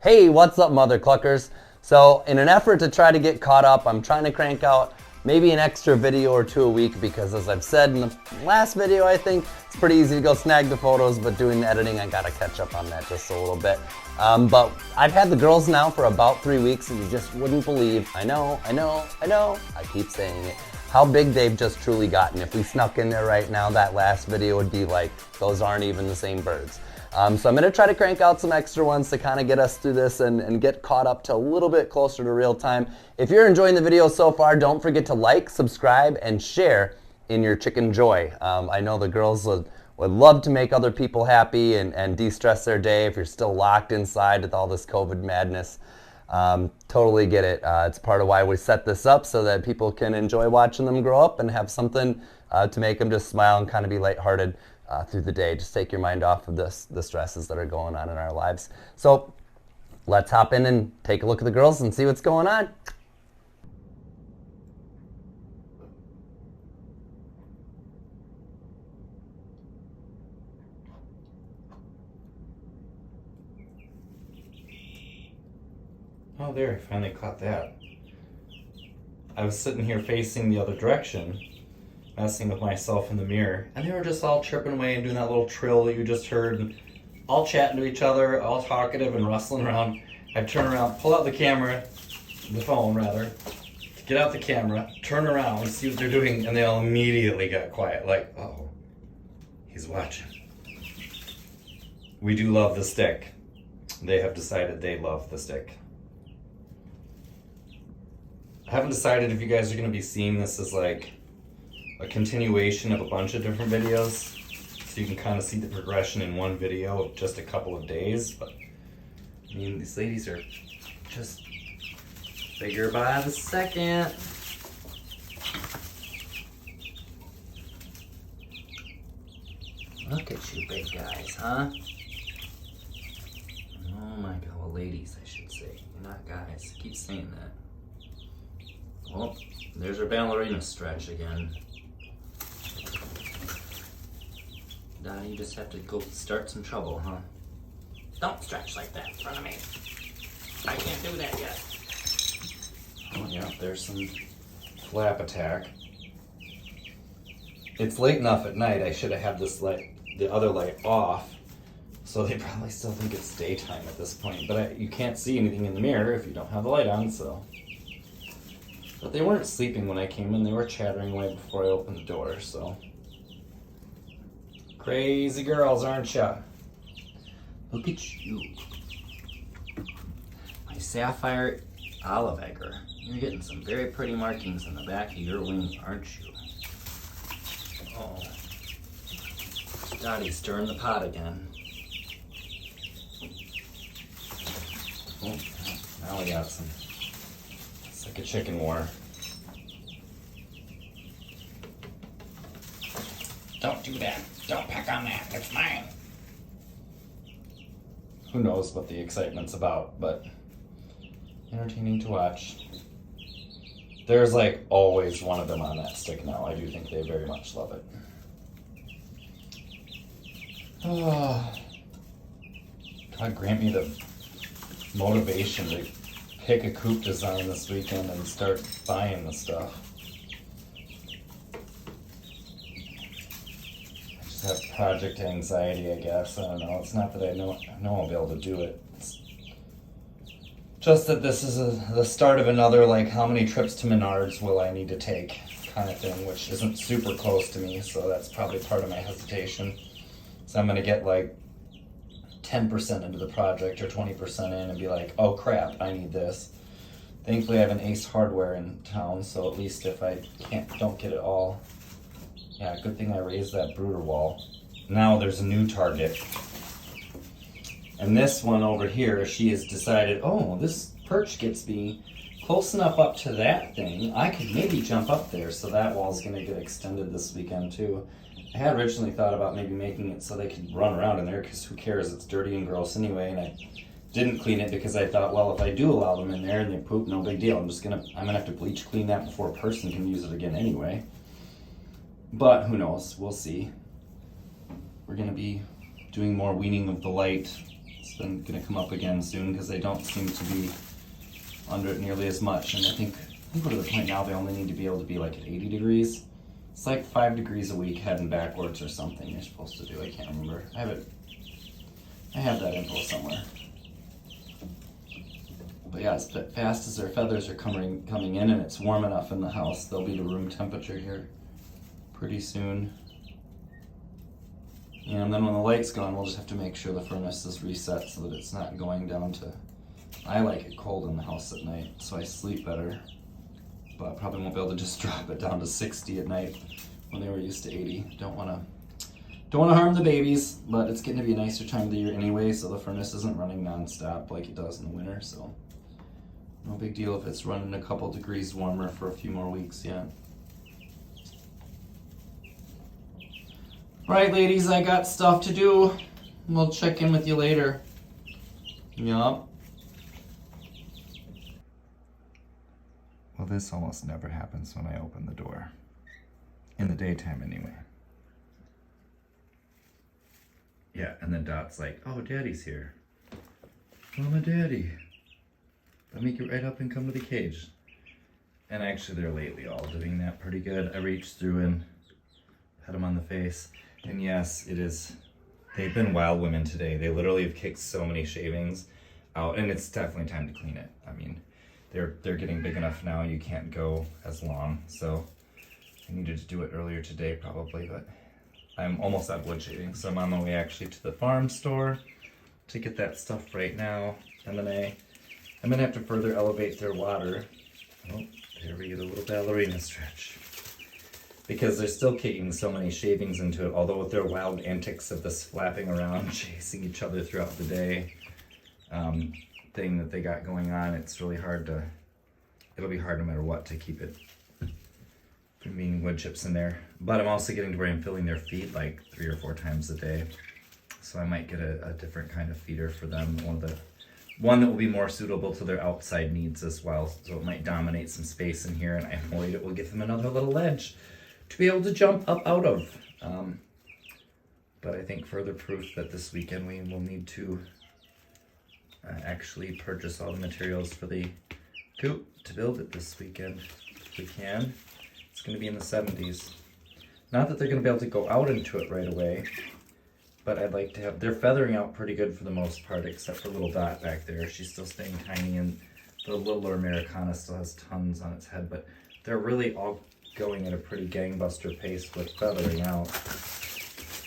Hey, what's up, mother cluckers? So in an effort to try to get caught up, I'm trying to crank out maybe an extra video or two a week because, as I've said in the last video, I think it's pretty easy to go snag the photos, but doing the editing, I gotta catch up on that just a little bit. But I've had the girls now for about 3 weeks, and you just wouldn't believe, I know, I keep saying it, how big they've just truly gotten. If we snuck in there right now, that last video would be like, those aren't even the same birds. So I'm gonna try to crank out some extra ones to kind of get us through this and get caught up to a little bit closer to real time. If you're enjoying the video so far, don't forget to like, subscribe, and share in your chicken joy. I know the girls would love to make other people happy and de-stress their day if you're still locked inside with all this COVID madness. Totally get it. It's part of why we set this up, so that people can enjoy watching them grow up and have something to make them just smile and kind of be lighthearted through the day. Just take your mind off of the stresses that are going on in our lives. So let's hop in and take a look at the girls and see what's going on. Oh, there, I finally caught that. I was sitting here facing the other direction, messing with myself in the mirror, and they were just all chirping away and doing that little trill that you just heard, and all chatting to each other, all talkative and rustling around. I turn around, pull out the camera, the phone rather, get out the camera, turn around and see what they're doing, and they all immediately got quiet, like, oh, he's watching. We do love the stick. They have decided they love the stick. I haven't decided if you guys are going to be seeing this as like a continuation of a bunch of different videos, so you can kind of see the progression in one video of just a couple of days. But I mean, these ladies are just bigger by the second. Look at you big guys, huh? Oh my god, well, ladies I should say, not guys. I keep saying that. Well, there's our ballerina stretch again. Dottie, you just have to go start some trouble, huh? Don't stretch like that in front of me. I can't do that yet. Oh yeah, there's some flap attack. It's late enough at night, I should have had this light, the other light off, so they probably still think it's daytime at this point. But you can't see anything in the mirror if you don't have the light on, so. But they weren't sleeping when I came in. They were chattering away before I opened the door, so. Crazy girls, aren't ya? Look at you. My sapphire olive egger. You're getting some very pretty markings on the back of your wing, aren't you? Oh. Dottie's stirring the pot again. Oh, now we got some. It's like a chicken war. Don't do that. Don't peck on that. That's mine. Who knows what the excitement's about, but entertaining to watch. There's like always one of them on that stick now. I do think they very much love it. Oh, God grant me the motivation to pick a coop design this weekend and start buying the stuff. I just have project anxiety, I guess. I don't know. It's not that I know I'll be able to do it. It's just that this is the start of another, like, how many trips to Menards will I need to take kind of thing, which isn't super close to me, so that's probably part of my hesitation. So I'm going to get, like, 10% into the project or 20% in and be like, oh crap, I need this. Thankfully I have an Ace Hardware in town, so at least if I don't get it all. Yeah, good thing I raised that brooder wall. Now there's a new target. And this one over here, she has decided, oh, this perch gets me close enough up to that thing, I could maybe jump up there, so that wall's going to get extended this weekend too. I had originally thought about maybe making it so they could run around in there, because who cares, it's dirty and gross anyway, and I didn't clean it because I thought, well, if I do allow them in there and they poop, no big deal. I'm gonna have to bleach clean that before a person can use it again anyway. But who knows, we'll see. We're gonna be doing more weaning of the light It's been gonna come up again soon because they don't seem to be under it nearly as much. And I think we're to the point now they only need to be able to be like at 80 degrees. It's like 5 degrees a week heading backwards or something you're supposed to do. I can't remember. I have that info somewhere. But yeah, as fast as their feathers are coming in and it's warm enough in the house, they'll be to room temperature here pretty soon. And then when the light's gone, we'll just have to make sure the furnace is reset so that it's not going down to... I like it cold in the house at night, so I sleep better. But I probably won't be able to just drop it down to 60 at night when they were used to 80. Don't want to harm the babies, but it's getting to be a nicer time of the year anyway, so the furnace isn't running non-stop like it does in the winter, so no big deal if it's running a couple degrees warmer for a few more weeks yet. Alright ladies, I got stuff to do. We'll check in with you later. Yup. Well, this almost never happens when I open the door. In the daytime, anyway. Yeah, and then Dot's like, oh, Daddy's here. Mama, Daddy. I'll make you right up and come to the cage. And actually, they're lately all doing that pretty good. I reached through and pet them on the face. And yes, it is. They've been wild women today. They literally have kicked so many shavings out, and it's definitely time to clean it. I mean, they're getting big enough now, you can't go as long, so I needed to do it earlier today probably, but I'm almost out of wood shaving, so I'm on my way actually to the farm store to get that stuff right now, and then I'm gonna have to further elevate their water. Oh, there we get a little ballerina stretch. Because they're still kicking so many shavings into it, although with their wild antics of this flapping around, chasing each other throughout the day, thing that they got going on, it's really hard to, it'll be hard no matter what to keep it from being wood chips in there. But I'm also getting to where I'm filling their feed like 3 or 4 times a day. So I might get a different kind of feeder for them, one that will be more suitable to their outside needs as well. So it might dominate some space in here, and I'm worried it will give them another little ledge to be able to jump up out of. But I think further proof that this weekend we will need to actually purchase all the materials for the coop to build it this weekend if we can. It's going to be in the 70s. Not that they're going to be able to go out into it right away, but I'd like to have, they're feathering out pretty good for the most part, except for little Dot back there. She's still staying tiny, and the littler Americana still has tons on its head, but they're really all going at a pretty gangbuster pace with feathering out.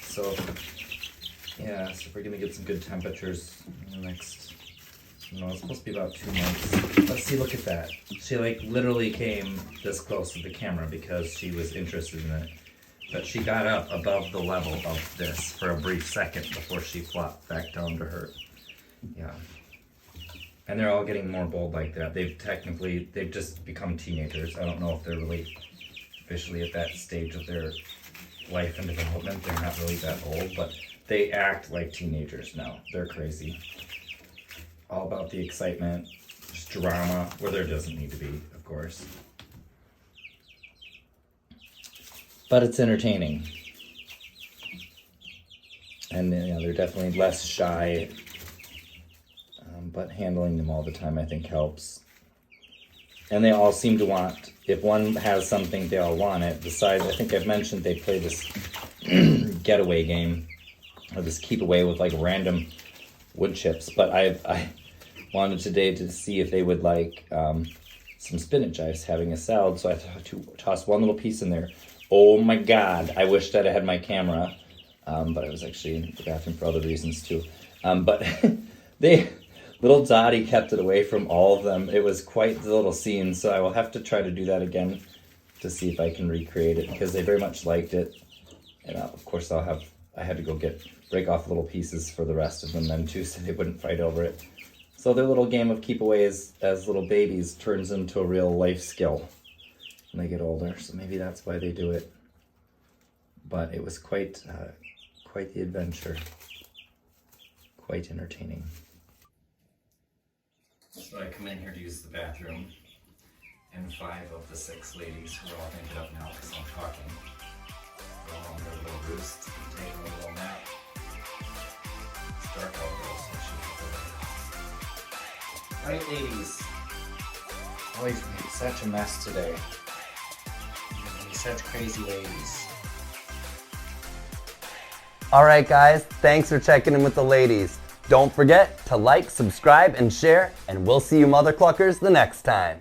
So yeah, so we're going to get some good temperatures in the next, it's supposed to be about 2 months. Let's see, look at that. She like literally came this close to the camera because she was interested in it. But she got up above the level of this for a brief second before she flopped back down to her. Yeah. And they're all getting more bold like that. They've just become teenagers. I don't know if they're really officially at that stage of their life and development. They're not really that old, but they act like teenagers now. They're crazy. All about the excitement, just drama, where there doesn't need to be, of course. But it's entertaining. And they're definitely less shy, but handling them all the time I think helps. And they all seem to want, if one has something, they all want it. Besides, I think I've mentioned they play this getaway game, or this keep away with like random wood chips, but I wanted today to see if they would like some spinach. I was having a salad, so I thought to toss one little piece in there. Oh my God, I wish that I had my camera, but I was actually in the bathroom for other reasons too. But little Dottie kept it away from all of them. It was quite the little scene, so I will have to try to do that again to see if I can recreate it, because they very much liked it. And of course I had to break off little pieces for the rest of them then too, so they wouldn't fight over it. So their little game of keep away as little babies turns into a real life skill when they get older, so maybe that's why they do it. But it was quite the adventure, quite entertaining. So I come in here to use the bathroom, and 5 of the 6 ladies who are all ended up now because I'm talking. They're all on their little roost and taking a little nap. It's dark out though, so I should Alright, ladies. Always made such a mess today. You're such crazy ladies. All right, guys, thanks for checking in with the ladies. Don't forget to like, subscribe, and share, and we'll see you mother cluckers the next time.